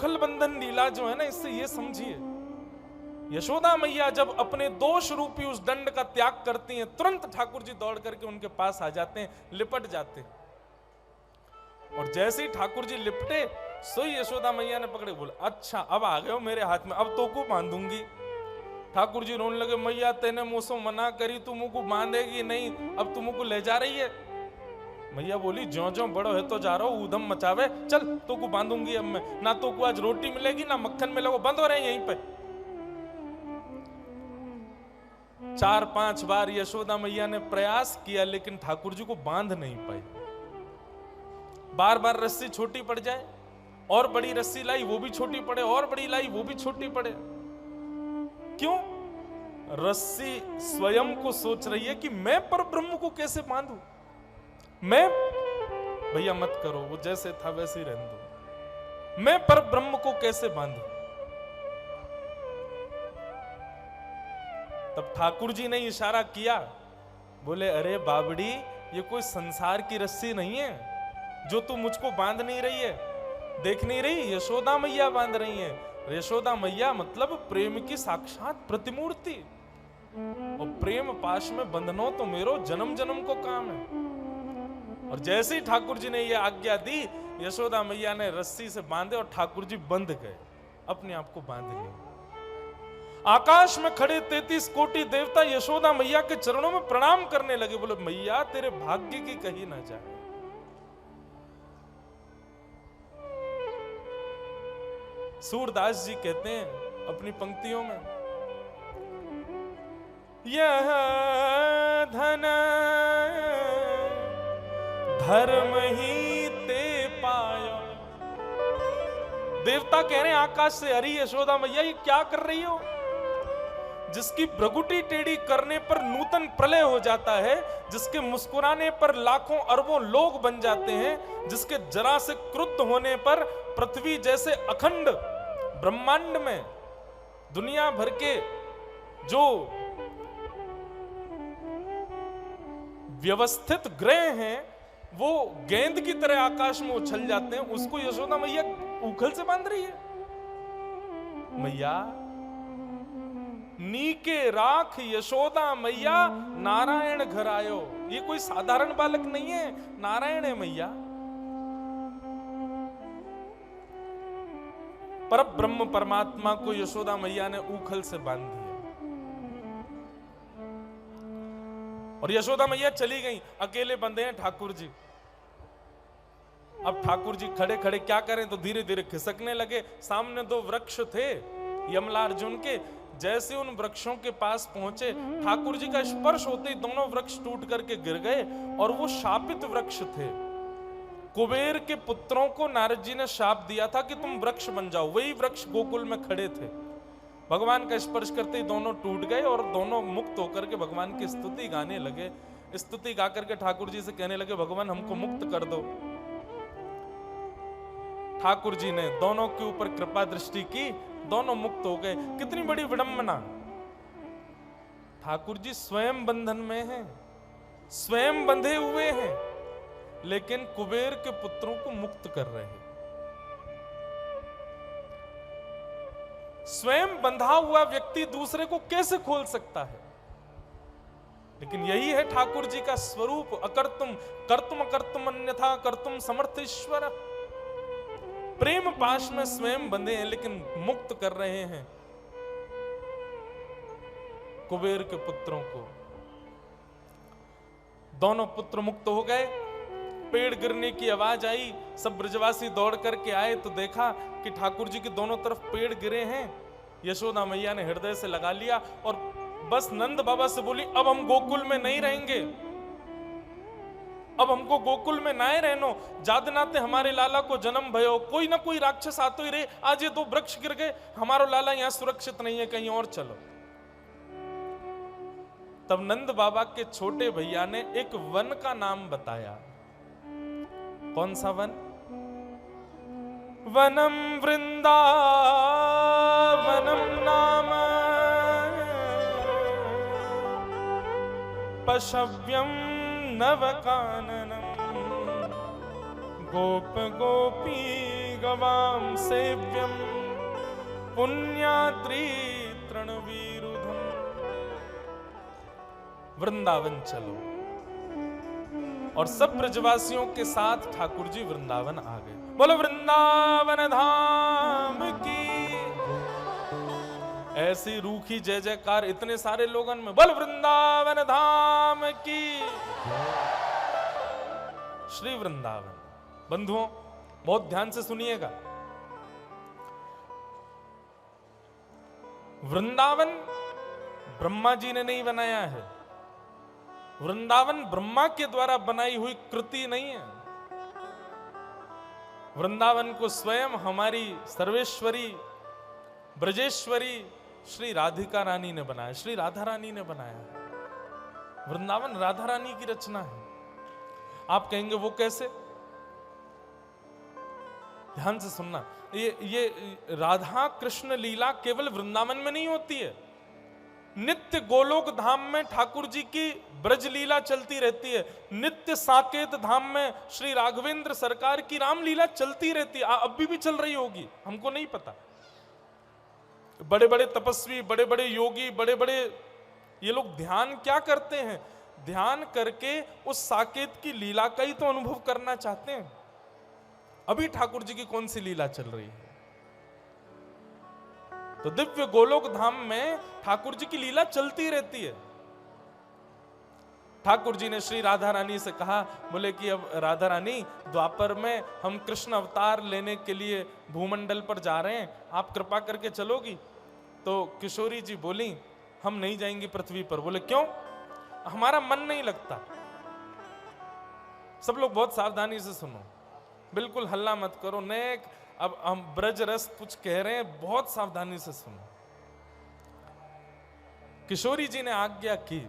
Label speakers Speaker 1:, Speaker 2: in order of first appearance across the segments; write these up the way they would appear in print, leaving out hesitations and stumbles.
Speaker 1: उखल बंधन लीला जो है ना, इससे ये समझिए, यशोदा मैया जब अपने दोष रूपी उस दंड का त्याग करती हैं, तुरंत ठाकुर जी दौड़ करके उनके पास आ जाते हैं, लिपट जाते हैं। और जैसे ही ठाकुर जी लिपटे, सोई यशोदा मैया ने पकड़े, बोला अच्छा अब आ गए हो मेरे हाथ में, अब तो को बांधूंगी। ठाकुर जी रोने लगे, मैया तेने मुझसे मना करी, तू मुझको बांधेगी नहीं, अब तू मुझको ले जा रही है। मैया बोली, ज्यो ज्यो बड़ो है तो जा रहा हूं, ऊधम मचावे, चल तो को बांधूंगी अब मैं, ना तो को आज रोटी मिलेगी ना मक्खन मिलेगा, बंद हो रहे हैं यहीं पे। 4-5 बार यशोदा मैया ने प्रयास किया, लेकिन ठाकुर जी को बांध नहीं पाई। बार बार रस्सी छोटी पड़ जाए, और बड़ी रस्सी लाई वो भी छोटी पड़े, और बड़ी लाई वो भी छोटी पड़े। क्यों? रस्सी स्वयं को सोच रही है कि मैं पर ब्रह्म को कैसे बांधूं, मैं, भैया मत करो, वो जैसे था वैसे ही रहने दो, मैं पर ब्रह्म को कैसे बांधूं। तब ठाकुर जी ने इशारा किया, बोले अरे बाबड़ी, ये कोई संसार की रस्सी नहीं है जो तू मुझको बांध नहीं रही है, देख नहीं रही, यशोदा मैया बांध रही है। यशोदा मैया मतलब प्रेम की साक्षात प्रतिमूर्ति, और प्रेम पाश में बंधनो तो मेरो जन्म जन्म को काम है। और जैसे ही ठाकुर जी ने यह आज्ञा दी, यशोदा मैया ने रस्सी से बांधे और ठाकुर जी बंध गए, अपने आप को बांध लिया। आकाश में खड़े 33 कोटि देवता यशोदा मैया के चरणों में प्रणाम करने लगे, बोले मैया तेरे भाग्य की कही ना जाए। सूरदास जी कहते हैं अपनी पंक्तियों में, यह धन धर्म ही ते पायो। देवता कह रहे हैं आकाश से, अरे यशोदा मैया ये क्या कर रही हो, जिसकी भ्रगुटी टेढ़ी करने पर नूतन प्रलय हो जाता है, जिसके मुस्कुराने पर लाखों अरबों लोग बन जाते हैं, जिसके जरा से क्रुद्ध होने पर पृथ्वी जैसे अखंड ब्रह्मांड में दुनिया भर के जो व्यवस्थित ग्रह हैं वो गेंद की तरह आकाश में उछल जाते हैं, उसको यशोदा मैया उखल से बांध रही है। मैया नीके राख यशोदा मैया नारायण घर आयो, ये कोई साधारण बालक नहीं है, नारायण है मैया। पर ब्रह्म परमात्मा को यशोदा मैया ने उखल से बांध दिया, और यशोदा मैया चली गई, अकेले बंधे हैं ठाकुर जी। अब ठाकुर जी खड़े खड़े क्या करें, तो धीरे धीरे खिसकने लगे। सामने 2 वृक्ष थे यमला अर्जुन के, जैसे उन वृक्षों के पास पहुंचे, ठाकुर जी का स्पर्श होते ही दोनों वृक्ष टूट करके गिर गए, और वो शापित वृक्ष थे। कुबेर के पुत्रों को नारद जी ने शाप दिया था कि तुम वृक्ष बन जाओ, वही वृक्ष गोकुल में खड़े थे। भगवान का स्पर्श करते ही दोनों टूट गए, और दोनों मुक्त होकर के भगवान की स्तुति गाने लगे। स्तुति गा करके ठाकुर जी से कहने लगे, भगवान हमको मुक्त कर दो। ठाकुर जी ने दोनों के ऊपर कृपा दृष्टि की, दोनों मुक्त हो गए। कितनी बड़ी विडंबना, ठाकुर जी स्वयं बंधन में हैं, स्वयं बंधे हुए हैं, लेकिन कुबेर के पुत्रों को मुक्त कर रहे हैं। स्वयं बंधा हुआ व्यक्ति दूसरे को कैसे खोल सकता है? लेकिन यही है ठाकुर जी का स्वरूप, अकर्तुम कर्तुम अकर्तुम अन्यथा कर्तुम समर्थ ईश्वर। प्रेम पाश में स्वयं बंधे हैं, लेकिन मुक्त कर रहे हैं कुबेर के पुत्रों को। दोनों पुत्र मुक्त हो गए। पेड़ गिरने की आवाज आई, सब ब्रजवासी दौड़ करके आए तो देखा कि ठाकुर जी के दोनों तरफ पेड़ गिरे हैं। यशोदा मैया ने हृदय से लगा लिया और बस नंद बाबा से बोली, अब हम गोकुल में नहीं रहेंगे, अब हमको गोकुल में ना रहनो, जादनाते हमारे लाला को जन्म भयो, कोई ना कोई राक्षस आतो ही रहे, आज ये 2 वृक्ष गिर गए, हमारा लाला यहां सुरक्षित नहीं है, कहीं और चलो। तब नंद बाबा के छोटे भैया ने एक वन का नाम बताया। कौन सा वन? वनम वृंदावनम नाम पशव्यम नवकाननम गोप गोपी गवाम सेव्यम पुण्याद्री तृणवीरुधम। वृंदावन चलो। और सब ब्रजवासियों के साथ ठाकुर जी वृंदावन आ गए। बोलो वृंदावन धाम की। ऐसी रूखी जय जयकार इतने सारे लोगन में। बोलो वृंदावन धाम की। श्री वृंदावन। बंधुओं बहुत ध्यान से सुनिएगा। वृंदावन ब्रह्मा जी ने नहीं बनाया है। वृंदावन ब्रह्मा के द्वारा बनाई हुई कृति नहीं है। वृंदावन को स्वयं हमारी सर्वेश्वरी ब्रजेश्वरी श्री राधिका रानी ने बनाया, श्री राधा रानी ने बनाया। वृंदावन राधा रानी की रचना है। आप कहेंगे वो कैसे? ध्यान से सुनना। ये राधा कृष्ण लीला केवल वृंदावन में नहीं होती है। नित्य गोलोक धाम में ठाकुर जी की ब्रज लीला चलती रहती है। नित्य साकेत धाम में श्री राघवेंद्र सरकार की राम लीला चलती रहती है। अभी भी चल रही होगी, हमको नहीं पता। बड़े बड़े तपस्वी, बड़े बड़े योगी, बड़े बड़े ये लोग ध्यान क्या करते हैं? ध्यान करके उस साकेत की लीला का ही तो अनुभव करना चाहते हैं। अभी ठाकुर जी की कौन सी लीला चल रही है? तो दिव्य गोलोक धाम में ठाकुर जी की लीला चलती रहती है। ठाकुर जी ने श्री राधा रानी से कहा, बोले कि अब राधा रानी द्वापर में हम कृष्ण अवतार लेने के लिए भूमंडल पर जा रहे हैं, आप कृपा करके चलोगी? तो किशोरी जी बोली, हम नहीं जाएंगी पृथ्वी पर। बोले क्यों? हमारा मन नहीं लगता। सब लोग बहुत सावधानी से सुनो, बिल्कुल हल्ला मत करो। नेक अब हम ब्रज रस कुछ कह रहे हैं, बहुत सावधानी से सुनो। किशोरी जी ने आज्ञा की,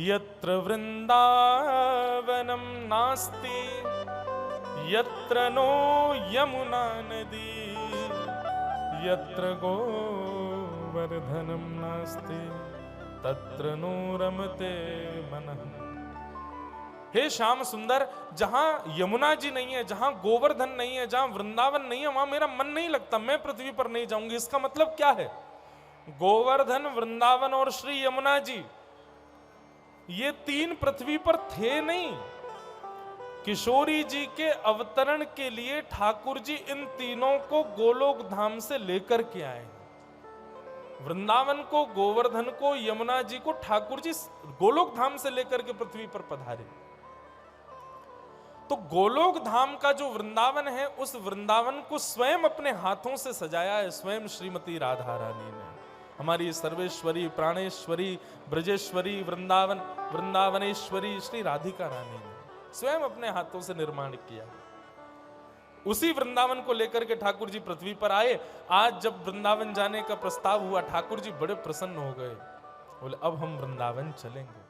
Speaker 1: यत्र वृंदावनम नास्ति यत्र नो यमुना नदी यत्र गोवर्धनम नास्ति तत्र नो रमते मनः। हे श्याम सुंदर, जहां यमुना जी नहीं है, जहां गोवर्धन नहीं है, जहां वृंदावन नहीं है, वहां मेरा मन नहीं लगता। मैं पृथ्वी पर नहीं जाऊंगी। इसका मतलब क्या है? गोवर्धन, वृंदावन और श्री यमुना जी ये तीन पृथ्वी पर थे नहीं। किशोरी जी के अवतरण के लिए ठाकुर जी इन तीनों को गोलोक धाम से लेकर के आए। वृंदावन को, गोवर्धन को, यमुना जी को ठाकुर जी गोलोक धाम से लेकर के पृथ्वी पर पधारे। तो गोलोक धाम का जो वृंदावन है, उस वृंदावन को स्वयं अपने हाथों से सजाया है स्वयं श्रीमती राधा रानी ने। हमारी सर्वेश्वरी, प्राणेश्वरी, ब्रजेश्वरी, वृंदावन वृंदावनेश्वरी श्री राधिका रानी ने स्वयं अपने हाथों से निर्माण किया। उसी वृंदावन को लेकर के ठाकुर जी पृथ्वी पर आए। आज जब वृंदावन जाने का प्रस्ताव हुआ, ठाकुर जी बड़े प्रसन्न हो गए। बोले अब हम वृंदावन चलेंगे।